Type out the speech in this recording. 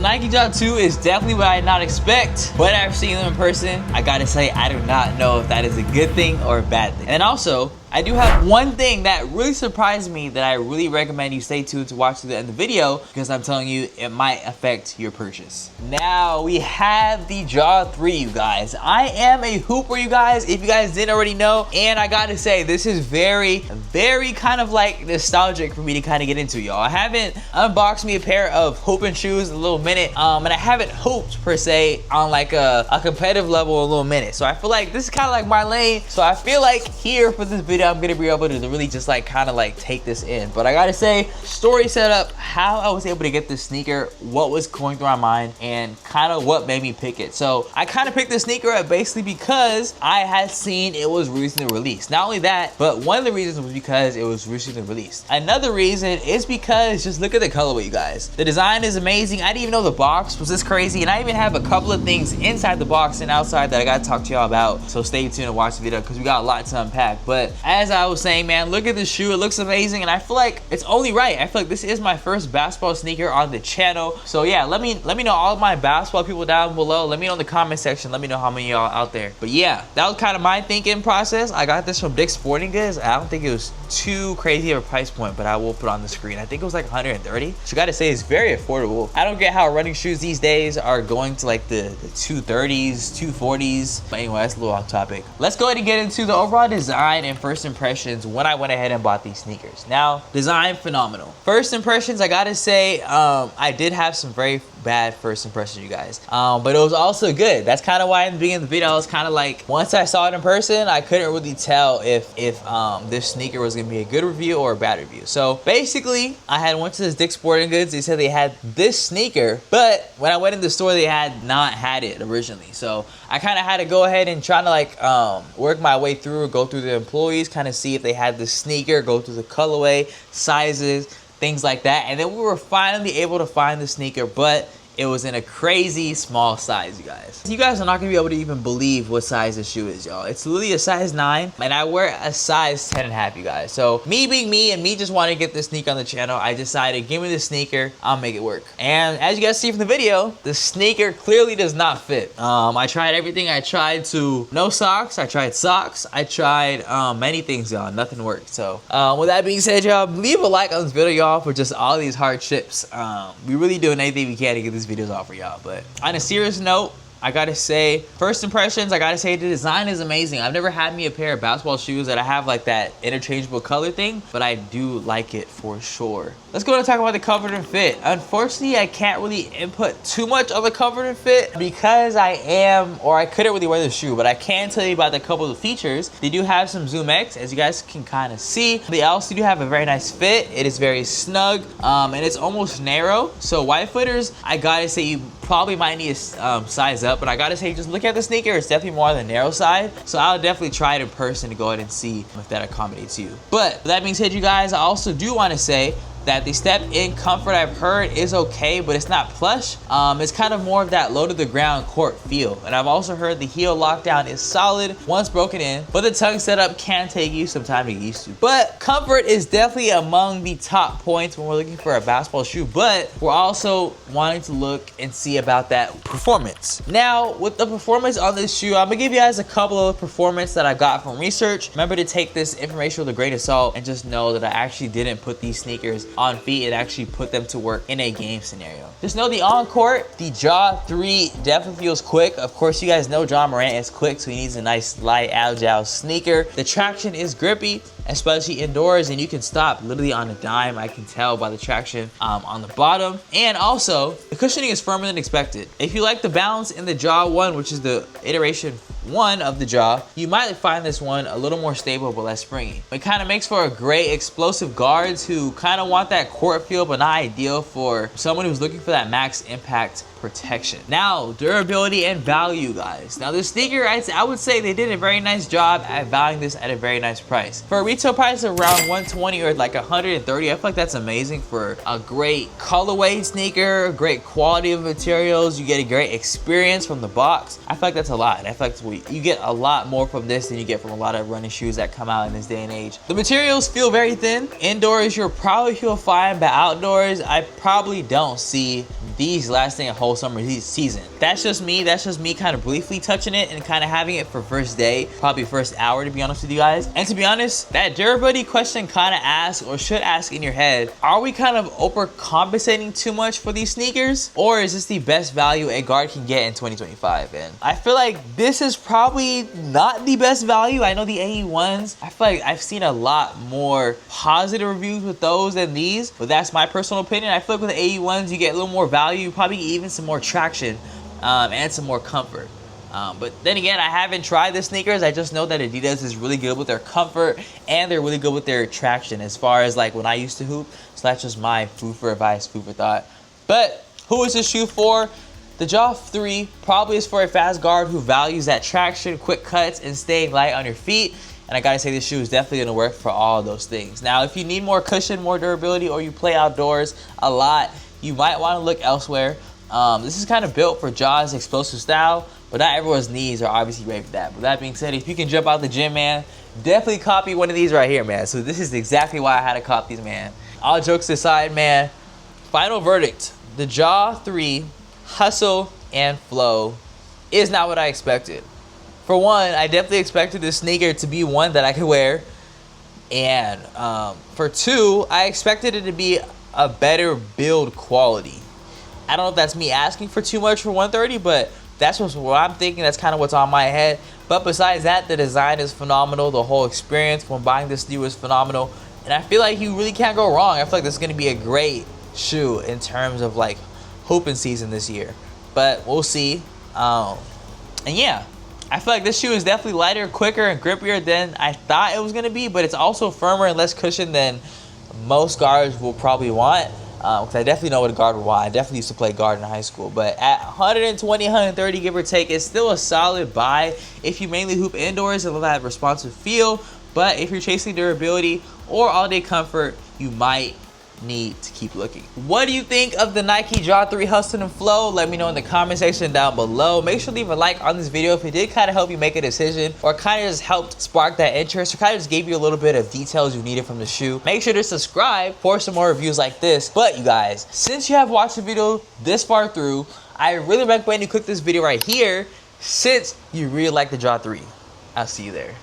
Nike Jaw 2 is definitely what I did not expect, but after seeing them in person, I gotta say I do not know if that is a good thing or a bad thing. And also, I do have one thing that really surprised me that I really recommend you stay tuned to watch to the end of the video, because I'm telling you it might affect your purchase. Now we have the Jaw 3, you guys. I am a hooper, you guys, if you guys didn't already know, and I gotta say this is very kind of like nostalgic for me to kind of get into, y'all. I haven't unboxed me a pair of hooping shoes in a little minute, and I haven't hooped per se on like a competitive level in a little minute. So I feel like this is kind of like my lane. So I feel like here for this video, I'm gonna be able to really just like kind of like take this in. But I gotta say, story set up, how I was able to get this sneaker, what was going through my mind, and kind of what made me pick it. So I kind of picked this sneaker up basically because I had seen it was recently released. Not only that, but one of the reasons was because it was recently released. Another reason is because just look at the colorway, you guys. The design is amazing. I didn't even know the box was this crazy, and I even have a couple of things inside the box and outside that I gotta talk to y'all about. So stay tuned and watch the video because we got a lot to unpack. But as I was saying, man, look at this shoe. It looks amazing, and I feel like it's only right. I feel like this is my first basketball sneaker on the channel. So yeah, let me know all of my basketball people down below. Let me know in the comment section. Let me know how many of y'all out there. But yeah, that was kind of my thinking process. I got this from Dick's Sporting Goods. I don't think it was too crazy of a price point, but I will put it on the screen. I think it was like 130. So I gotta say, it's very affordable. I don't get how running shoes these days are going to like the 230s, 240s. But anyway, that's a little off topic. Let's go ahead and get into the overall design and first impressions when I went ahead and bought these sneakers. Now, design phenomenal. First impressions, I gotta say, I did have some very bad first impressions, you guys, but it was also good. That's kind of why in the beginning of the video I was kind of like, once I saw it in person, I couldn't really tell if this sneaker was gonna be a good review or a bad review. So basically, I had went to this Dick's Sporting Goods. They said they had this sneaker, but when I went in the store, they had not had it originally. So I kind of had to go ahead and try to like work my way through, go through the employees, kind of see if they had the sneaker, go through the colorway, sizes, things like that. And then we were finally able to find the sneaker, but it was in a crazy small size, you guys. You guys are not gonna be able to even believe what size this shoe is, y'all. It's literally a size 9, and I wear a size 10 and a half, you guys. So me being me and me just wanting to get this sneaker on the channel, I decided, give me the sneaker, I'll make it work. And as you guys see from the video, the sneaker clearly does not fit. I tried everything. I tried to no socks, I tried socks, I tried many things, y'all. Nothing worked. So with that being said, y'all, leave a like on this video, y'all, for just all these hardships. We really doing anything we can to get this videos off for y'all. But on a serious note, I gotta say, first impressions, I gotta say the design is amazing. I've never had me a pair of basketball shoes that I have like that interchangeable color thing, but I do like it for sure. Let's go and talk about the comfort and fit. Unfortunately, I can't really input too much on the comfort and fit because I couldn't really wear the shoe, but I can tell you about a couple of features. They do have some Zoom X, as you guys can kind of see. They also do have a very nice fit. It is very snug, and it's almost narrow. So wide footers, I gotta say, you probably might need to size up, but I gotta say, just look at the sneaker, it's definitely more on the narrow side. So I'll definitely try it in person to go ahead and see if that accommodates you. But with that being said, you guys, I also do want to say that the step in comfort, I've heard, is okay, but it's not plush. It's kind of more of that low to the ground court feel. And I've also heard the heel lockdown is solid once broken in, but the tongue setup can take you some time to get used to. But comfort is definitely among the top points when we're looking for a basketball shoe, but we're also wanting to look and see about that performance. Now, with the performance on this shoe, I'm gonna give you guys a couple of performance that I got from research. Remember to take this information with a grain of salt and just know that I actually didn't put these sneakers on feet and actually put them to work in a game scenario. Just know the on-court, the Jaw 3 definitely feels quick. Of course, you guys know Ja Morant is quick, so he needs a nice light agile sneaker. The traction is grippy, especially indoors, and you can stop literally on a dime. I can tell by the traction on the bottom. And also, the cushioning is firmer than expected. If you like the balance in the Jaw 1, which is the iteration 1 of the Jaw, you might find this one a little more stable but less springy. It kind of makes for a great explosive guards who kind of want that court feel, but not ideal for someone who's looking for that max impact protection. Now, durability and value, guys. Now, this sneaker, I would say they did a very nice job at valuing this at a very nice price. For a retail price of around 120 or like 130. I feel like that's amazing for a great colorway sneaker, great quality of materials. You get a great experience from the box. I feel like that's a lot. I feel like you get a lot more from this than you get from a lot of running shoes that come out in this day and age. The materials feel very thin. Indoors, you'll probably feel fine, but outdoors, I probably don't see these lasting a whole summer season. That's just me kind of briefly touching it and kind of having it for first day, probably first hour, to be honest with you guys. And to be honest, that durability question kind of asks, or should ask in your head, are we kind of overcompensating too much for these sneakers? Or is this the best value a guard can get in 2025? And I feel like this is probably not the best value. I know the AE1s, I feel like I've seen a lot more positive reviews with those than these, but that's my personal opinion. I feel like with the AE1s, you get a little more value, probably even some more traction, and some more comfort. But then again, I haven't tried the sneakers. I just know that Adidas is really good with their comfort and they're really good with their traction as far as like when I used to hoop. So that's just my food for advice, food for thought. But who is this shoe for? The Jaw 3 probably is for a fast guard who values that traction, quick cuts, and staying light on your feet. And I gotta say, this shoe is definitely gonna work for all of those things. Now, if you need more cushion, more durability, or you play outdoors a lot, you might wanna look elsewhere. This is kind of built for Jaw's explosive style, but not everyone's knees are obviously ready for that. But that being said, if you can jump out the gym, man, definitely copy one of these right here, man. So this is exactly why I had to cop these, man. All jokes aside, man, final verdict. The Jaw 3 Hustle and Flow is not what I expected. For one, I definitely expected this sneaker to be one that I could wear. And for two, I expected it to be a better build quality. I don't know if that's me asking for too much for 130, but that's what I'm thinking. That's kind of what's on my head. But besides that, the design is phenomenal. The whole experience when buying this shoe is phenomenal. And I feel like you really can't go wrong. I feel like this is going to be a great shoe in terms of like hooping season this year. But we'll see. And yeah, I feel like this shoe is definitely lighter, quicker, and grippier than I thought it was going to be. But it's also firmer and less cushion than most guards will probably want. Because I definitely know what a guard would want. I definitely used to play guard in high school. But at 120, 130, give or take, it's still a solid buy if you mainly hoop indoors and love that responsive feel. But if you're chasing durability or all-day comfort, you might need to keep looking. What do you think of the Nike Jaw 3 Hustle and Flow? Let me know in the comment section down below. Make sure to leave a like on this video if it did kind of help you make a decision, or kind of just helped spark that interest, or kind of just gave you a little bit of details you needed from the shoe. Make sure to subscribe for some more reviews like this. But you guys, since you have watched the video this far through, I really recommend you click this video right here since you really like the Jaw 3. I'll see you there.